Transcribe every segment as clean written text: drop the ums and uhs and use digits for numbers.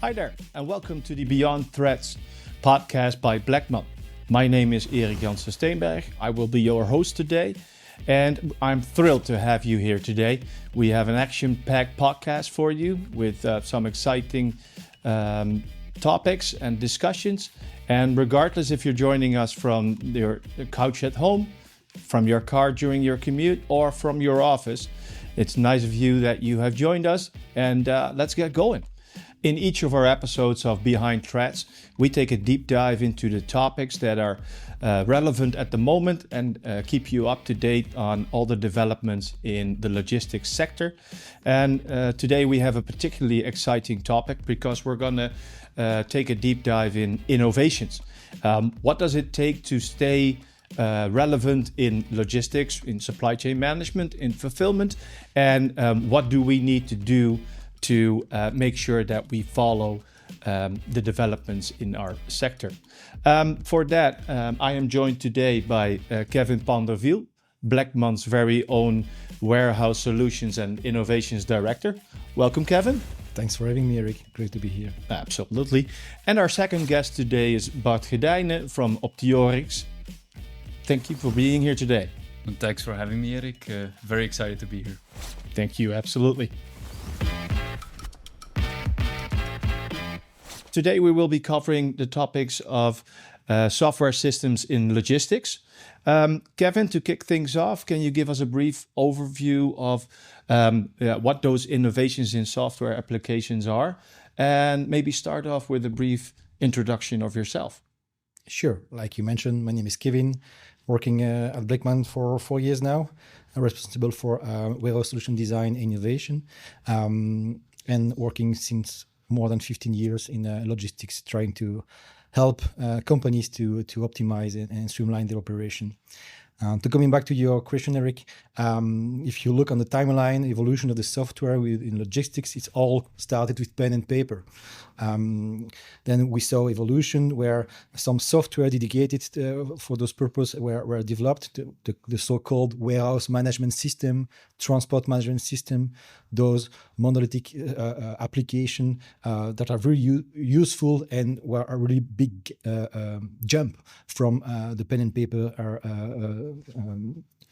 Hi there, and welcome to the Beyond Threats podcast by Bleckmann. My name is Erik Steenberg. I will be your host today, and I'm thrilled to have you here today. We have an action-packed podcast for you with some exciting topics and discussions. And regardless if you're joining us from your couch at home, from your car during your commute, or from your office, it's nice of you that you have joined us, and let's get going. In each of our episodes of Behind Threats, we take a deep dive into the topics that are relevant at the moment and keep you up to date on all the developments in the logistics sector. And today we have a particularly exciting topic because we're going to take a deep dive in innovations. What does it take to stay relevant in logistics, in supply chain management, in fulfillment, and what do we need to do to make sure that we follow the developments in our sector. For that, I am joined today by Kevin Paindeville, Bleckmann's very own Warehouse Solutions and Innovations Director. Welcome, Kevin. Thanks for having me, Erik. Great to be here. Absolutely. And our second guest today is Bart Gadeyne from Optioryx. Thank you for being here today. And thanks for having me, Erik. Very excited to be here. Thank you. Absolutely. Today we will be covering the topics of software systems in logistics. Kevin, to kick things off, can you give us a brief overview of what those innovations in software applications are? And maybe start off with a brief introduction of yourself. Sure. Like you mentioned, my name is Kevin, working at Bleckmann for 4 years now. I'm responsible for warehouse solution design and innovation, and working since more than 15 years in logistics, trying to help companies to optimize and streamline their operation. To coming back to your question, Erik, if you look on the timeline, evolution of the software in logistics, it's all started with pen and paper. Then we saw evolution where some software dedicated for those purposes were developed, the so-called warehouse management system, transport management system, those monolithic applications that are very useful and were a really big jump from the pen and paper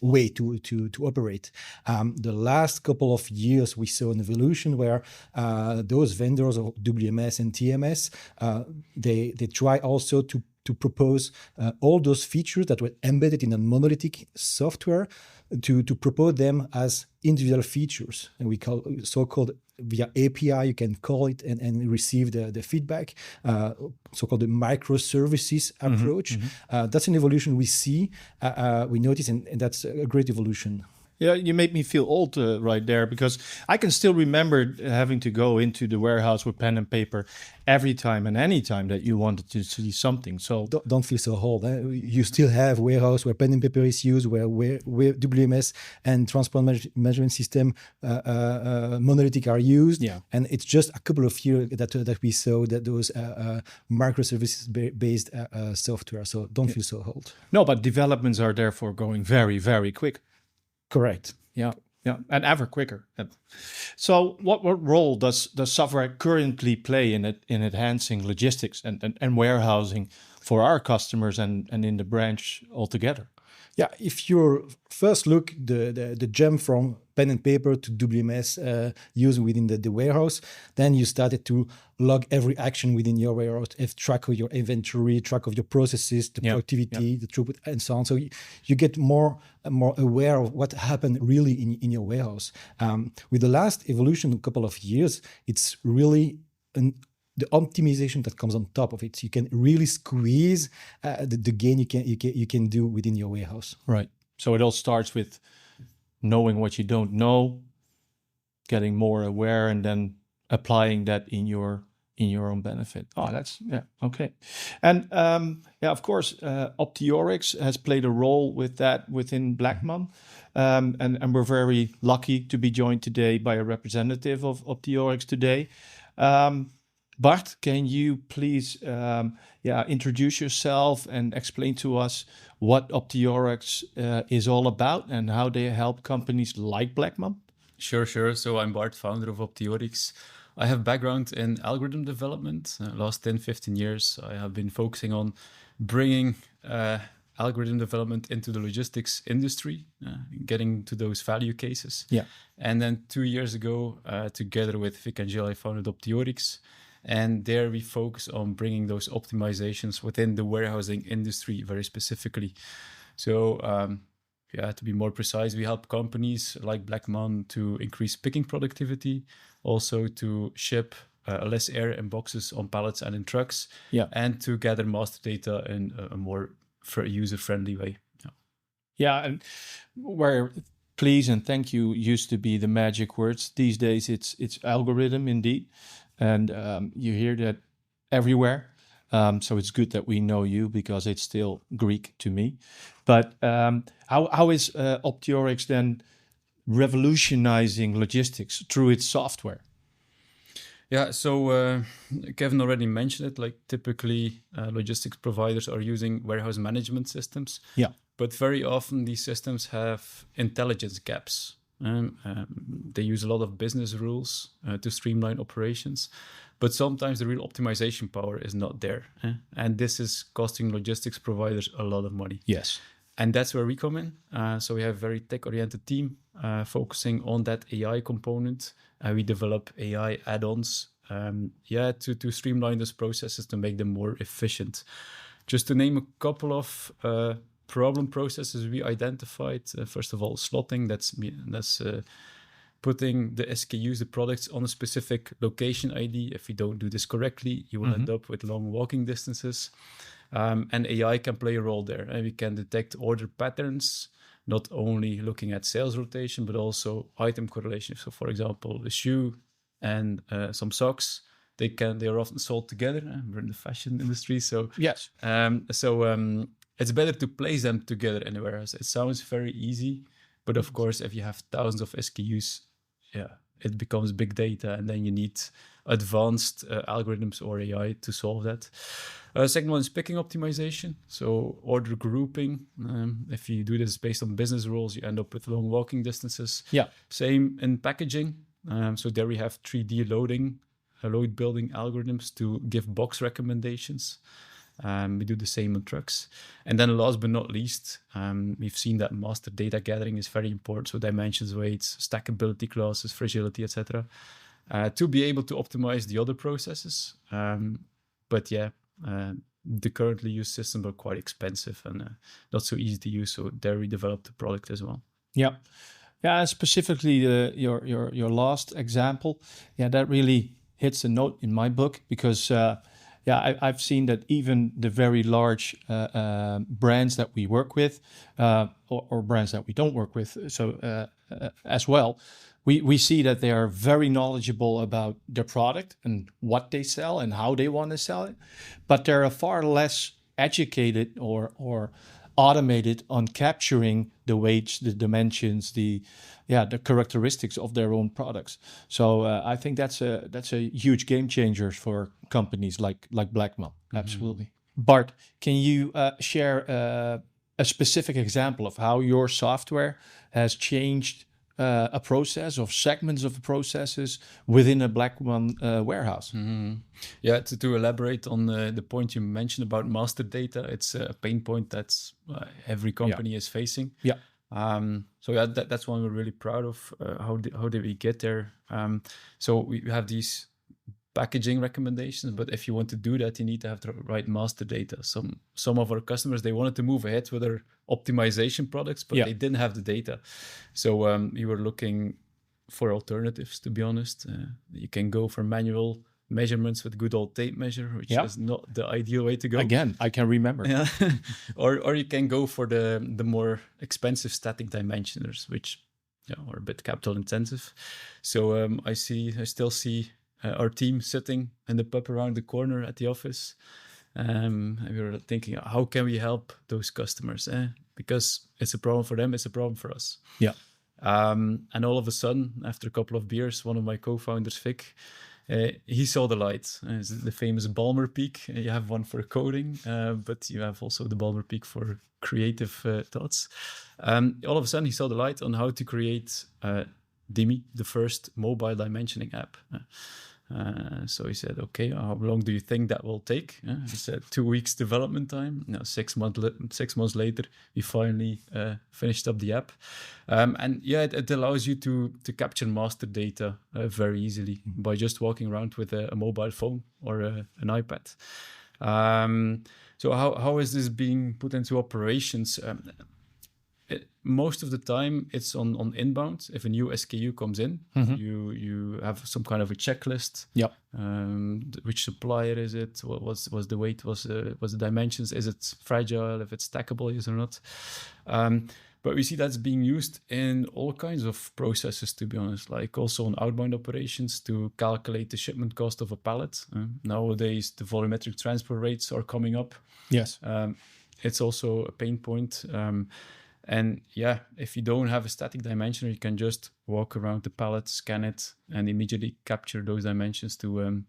way to operate. The last couple of years, we saw an evolution where those vendors of WMS and TMS, they try also to propose all those features that were embedded in a monolithic software to propose them as individual features. And we call so-called via API, you can call it and receive the feedback, so-called the microservices approach. That's an evolution we see, we notice, and that's a great evolution. Yeah, you made me feel old right there, because I can still remember having to go into the warehouse with pen and paper every time and any time that you wanted to see something. So don't feel so old. You still have warehouse where pen and paper is used, where WMS and transport management system monolithic are used. Yeah. And it's just a couple of years that we saw that those microservices based software. So don't feel so old. No, but developments are therefore going very, very quick. Correct. Yeah, and ever quicker. So, what role does software currently play in enhancing logistics and warehousing for our customers and in the branch altogether? Yeah, if you first look the jump from pen and paper to WMS used within the warehouse, then you started to log every action within your warehouse, have track of your inventory, track of your processes, the productivity, the throughput, and so on. So you get more aware of what happened really in your warehouse. With the last evolution, a couple of years, it's really the optimization that comes on top of it. You can really squeeze the gain you can do within your warehouse. Right. So it all starts with knowing what you don't know, getting more aware, and then applying that in your own benefit. Oh, that's okay. And of course, Optioryx has played a role with that within Bleckmann, and we're very lucky to be joined today by a representative of Optioryx today. Bart, can you please introduce yourself and explain to us what Optioryx is all about and how they help companies like Bleckmann? Sure. So I'm Bart, founder of Optioryx. I have background in algorithm development. Last 10, 15 years, I have been focusing on bringing algorithm development into the logistics industry, getting to those value cases. Yeah. And then 2 years ago, together with Vic and Jill, I founded Optioryx. And there we focus on bringing those optimizations within the warehousing industry very specifically. So, to be more precise, we help companies like Bleckmann to increase picking productivity, also to ship less air in boxes on pallets and in trucks, and to gather master data in a more user-friendly way. Yeah, and where please and thank you used to be the magic words. These days, it's algorithm indeed, and you hear that everywhere. So it's good that we know you because it's still Greek to me. But how is Optioryx then revolutionizing logistics through its software? Yeah, so Kevin already mentioned it. Like typically, logistics providers are using warehouse management systems. Yeah, but very often these systems have intelligence gaps. They use a lot of business rules to streamline operations, but sometimes the real optimization power is not there. And this is costing logistics providers a lot of money. Yes. And that's where we come in. So we have a very tech-oriented team focusing on that AI component. We develop AI add-ons to streamline those processes to make them more efficient. Just to name a couple of problem processes we identified. First of all, slotting. That's putting the SKUs, the products, on a specific location ID. If you don't do this correctly, you will end up with long walking distances. And AI can play a role there. And we can detect order patterns, not only looking at sales rotation, but also item correlation. So, for example, a shoe and some socks, they are often sold together. We're in the fashion industry, so yes. It's better to place them together in a warehouse. It sounds very easy, but of course, if you have thousands of SKUs, it becomes big data, and then you need advanced algorithms or AI to solve that. Second one is picking optimization. So order grouping. If you do this based on business rules, you end up with long walking distances. Yeah. Same in packaging. So there we have 3D load building algorithms to give box recommendations. We do the same on trucks. And then last but not least, we've seen that master data gathering is very important. So dimensions, weights, stackability clauses, fragility, etc. To be able to optimize the other processes. The currently used systems are quite expensive and not so easy to use. So there we developed the product as well. Yeah. Yeah, and specifically your last example, that really hits a note in my book because I've seen that even the very large brands that we work with or brands that we don't work with, as well, we see that they are very knowledgeable about their product and what they sell and how they want to sell it, but they're far less educated or automated on capturing the weights, the dimensions, the characteristics of their own products. So I think that's a huge game changer for companies like Bleckmann. Absolutely. Bart, can you share a specific example of how your software has changed a process of segments of the processes within a Bleckmann warehouse? Yeah, to elaborate on the point you mentioned about master data, it's a pain point that's every company is facing. Yeah. That's one we're really proud of. How did we get there? So we have these packaging recommendations, but if you want to do that, you need to have the right master data. Some of our customers, they wanted to move ahead with their optimization products, but they didn't have the data. So we were looking for alternatives, to be honest. You can go for manual measurements with good old tape measure, which is not the ideal way to go. Again, I can remember. Yeah. or you can go for the more expensive static dimensioners, which are a bit capital intensive. So I still see our team sitting in the pub around the corner at the office. And we were thinking, how can we help those customers? Because it's a problem for them, it's a problem for us. Yeah. And all of a sudden, after a couple of beers, one of my co-founders, Vic, he saw the light. It's the famous Balmer peak. You have one for coding, but you have also the Balmer peak for creative thoughts. All of a sudden, he saw the light on how to create Dimi, the first mobile dimensioning app. So he said, okay, how long do you think that will take? He said 2 weeks development time. 6 months later, we finally finished up the app. And yeah, it allows you to capture master data very easily by just walking around with a mobile phone or an iPad. So how is this being put into operations? Most of the time it's on inbound. If a new SKU comes in, you have some kind of a checklist. Yep. Which supplier is it? What was the weight? Was the dimensions? Is it fragile? If it's stackable, yes or not? But we see that's being used in all kinds of processes, to be honest, like also on outbound operations to calculate the shipment cost of a pallet. Nowadays, the volumetric transfer rates are coming up. Yes. It's also a pain point. And yeah, if you don't have a static dimensioner, you can just walk around the pallet, scan it, and immediately capture those dimensions to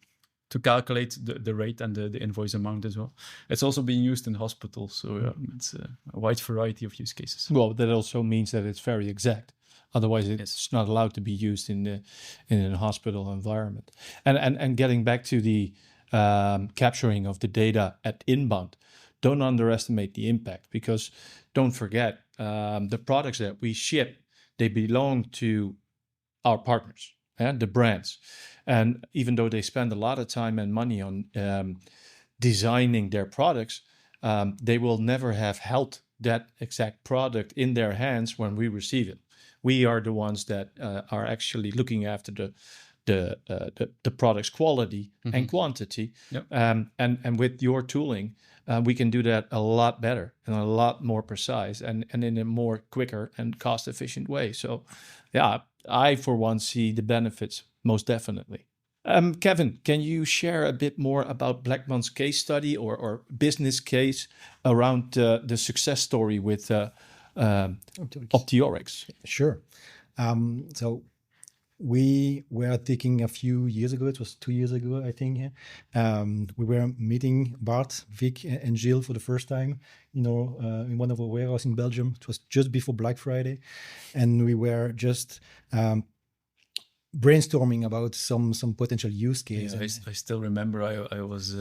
calculate the rate and the invoice amount as well. It's also being used in hospitals, so it's a wide variety of use cases. Well, that also means that it's very exact. Otherwise, it's not allowed to be used in a hospital environment. And getting back to the capturing of the data at inbound, don't underestimate the impact, because don't forget, the products that we ship, they belong to our partners, the brands. And even though they spend a lot of time and money on designing their products, they will never have held that exact product in their hands when we receive it. We are the ones that are actually looking after the product's quality and quantity. Yep. And with your tooling, we can do that a lot better and a lot more precise and in a more quicker and cost-efficient way. So, yeah, I, for one, see the benefits most definitely. Kevin, can you share a bit more about Bleckmann's case study or business case around the success story with Optioryx? Sure. So we were taking a few years ago, it was 2 years ago, I think. We were meeting Bart, Vic, and Gilles for the first time, in one of our warehouses in Belgium. It was just before Black Friday. And we were just brainstorming about some potential use case. Yeah, I still remember I was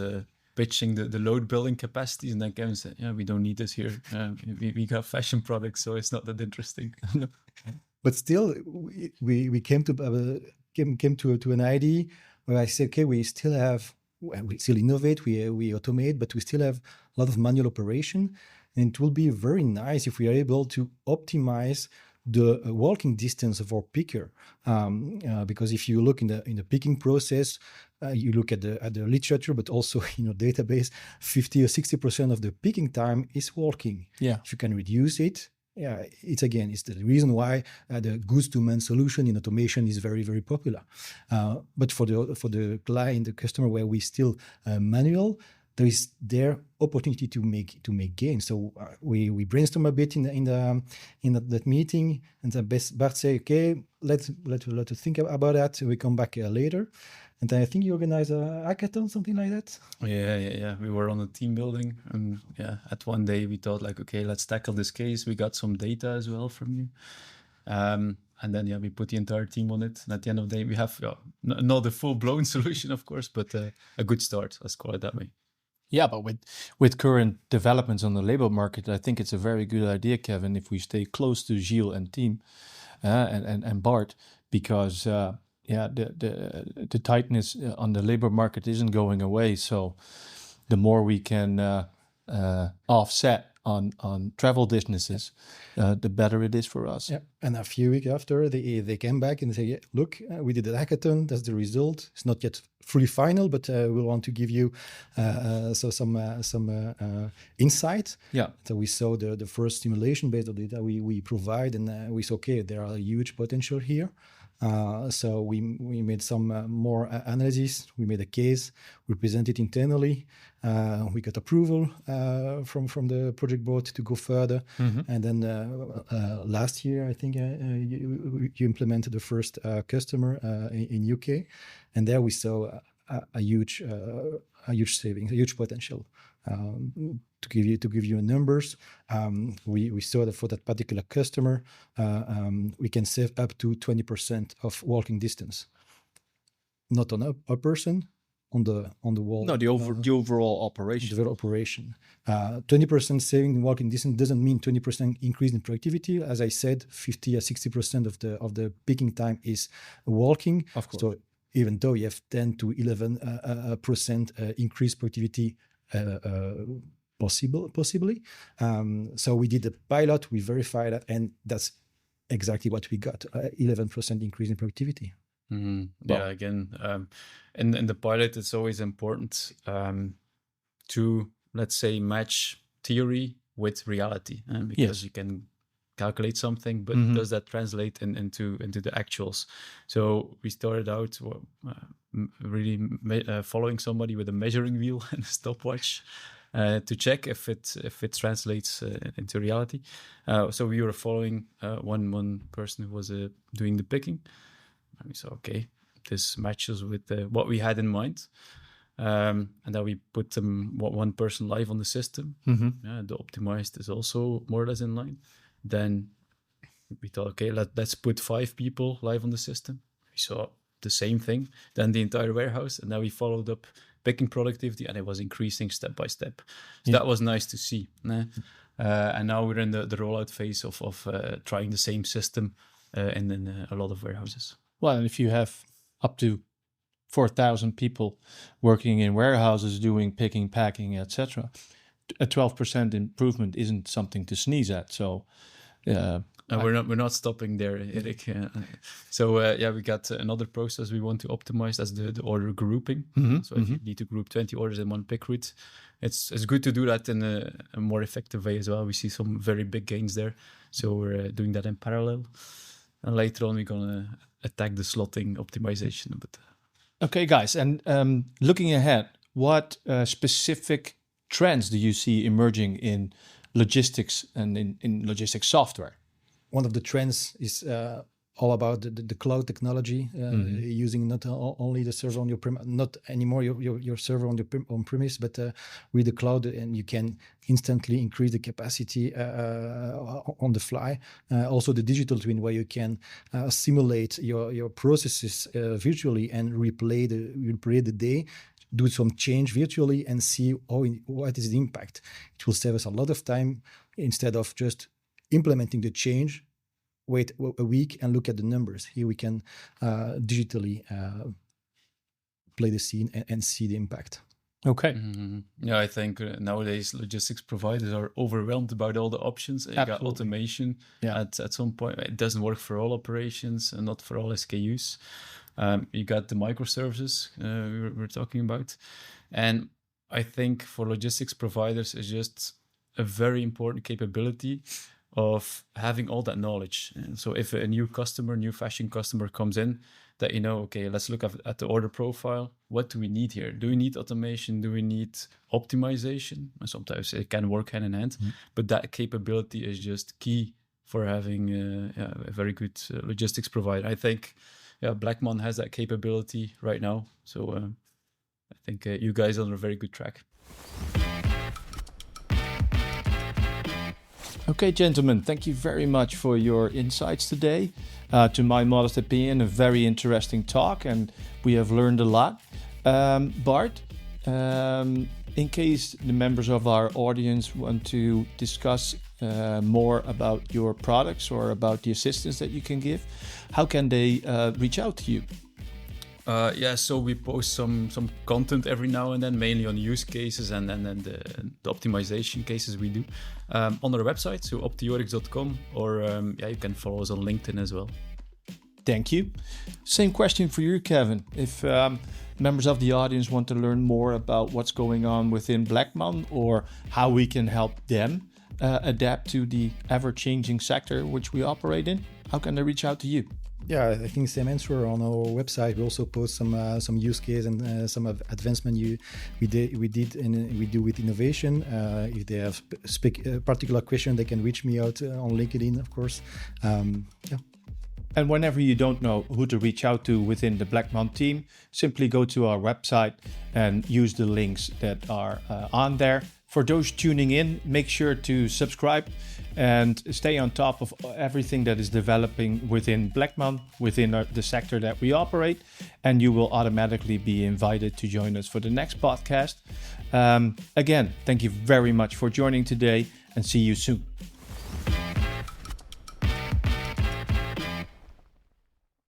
pitching the load building capacities, and then Kevin said, yeah, we don't need this here. We got fashion products, so it's not that interesting. But still, we came to an idea where I said, okay, we still innovate, we automate, but we still have a lot of manual operation, and it will be very nice if we are able to optimize the walking distance of our picker, because if you look in the picking process, you look at the literature, but also in your database, 50 or 60% of the picking time is walking. Yeah, if you can reduce it. Yeah, it's the reason why the goods-to-man solution in automation is very, very popular. But for the client, the customer, where we still manual, there is their opportunity to make gains. So we brainstorm a bit in that meeting, and then Bart say, okay, let's think about that. We come back later. And then I think you organize a hackathon, something like that. Yeah. We were on a team building, and at one day we thought like, okay, let's tackle this case. We got some data as well from you, and then we put the entire team on it. And at the end of the day, we have not a full-blown solution, of course, but a good start. Let's call it that way. Yeah, but with current developments on the labor market, I think it's a very good idea, Kevin, if we stay close to Gilles and team and Bart, because. The tightness on the labor market isn't going away. So the more we can offset on travel distances, the better it is for us. Yeah. And a few weeks after, they came back and say, look, we did a hackathon. That's the result. It's not yet fully final, but we want to give you some insight. Yeah. So we saw the first simulation based on data we provide, and we saw, okay, there are a huge potential here. So we made some more analysis. We made a case. We presented internally. We got approval from the project board to go further. And then last year, I think you implemented the first customer in UK, and there we saw a huge savings, a huge potential. To give you numbers, we saw that for that particular customer, we can save up to 20% of walking distance. not on a person, on the wall. No, the overall operation. The overall operation. 20% saving in walking distance doesn't mean 20% increase in productivity. As I said, 50 or 60% of the picking time is walking. Of course. So even though you have 10 to 11% increased productivity possibly. So we did a pilot, we verified that, and that's exactly what we got, 11% increase in productivity. Mm-hmm. Yeah, again, in the pilot, it's always important to, let's say, match theory with reality, because you can calculate something, but does that translate into the actuals? So we started out really following somebody with a measuring wheel and a stopwatch to check if it translates into reality. So we were following one person who was doing the picking. And we saw, okay, this matches with what we had in mind. And then we put one person live on the system. The optimized is also more or less in line. Then we thought, okay, let's put 5 people live on the system. We saw the same thing, then the entire warehouse. And then we followed up picking productivity, and it was increasing step by step. So that was nice to see. And now we're in the rollout phase of trying the same system in a lot of warehouses. Well, and if you have up to 4,000 people working in warehouses doing picking, packing, etc., a 12% improvement isn't something to sneeze at. So we're not stopping there, Erik. So we got another process we want to optimize. That's the order grouping. So if you need to group 20 orders in one pick route, it's good to do that in a more effective way as well. We see some very big gains there. So we're doing that in parallel. And later on, we're going to attack the slotting optimization a bit. Okay, guys. And looking ahead, what specific trends do you see emerging in logistics and in logistics software? One of the trends is all about the cloud technology, using not only the server on your not anymore your server on your on premise, but with the cloud, and you can instantly increase the capacity on the fly. Also, the digital twin, where you can simulate your processes virtually and replay the day. Do some change virtually and see what is the impact. It will save us a lot of time instead of just implementing the change, wait a week and look at the numbers. Here we can digitally play the scene and see the impact. Okay. Yeah, I think nowadays logistics providers are overwhelmed about all the options. You got automation at some point. It doesn't work for all operations and not for all SKUs. You got the microservices we're talking about. And I think for logistics providers, it's just a very important capability of having all that knowledge. And so if a new fashion customer comes in, that okay, let's look at the order profile. What do we need here? Do we need automation? Do we need optimization? And sometimes it can work hand in hand, but that capability is just key for having a very good logistics provider. I think Bleckmann has that capability right now. So I think you guys are on a very good track. Okay, gentlemen, thank you very much for your insights today. To my modest opinion, a very interesting talk, and we have learned a lot. Bart, in case the members of our audience want to discuss more about your products or about the assistance that you can give, how can they reach out to you? So we post some content every now and then, mainly on use cases and then the optimization cases we do on our website, so optioryx.com, or you can follow us on LinkedIn as well. Thank you. Same question for you, Kevin. If members of the audience want to learn more about what's going on within Bleckmann or how we can help them adapt to the ever-changing sector which we operate in, how can they reach out to you? Yeah, I think same answer on our website. We also post some use case and some advancement we did and we do with innovation. If they have a particular question, they can reach me out on LinkedIn, of course. And whenever you don't know who to reach out to within the Bleckmann team, simply go to our website and use the links that are on there. For those tuning in, make sure to subscribe and stay on top of everything that is developing within Bleckmann, within the sector that we operate, and you will automatically be invited to join us for the next podcast. Again, thank you very much for joining today, and see you soon.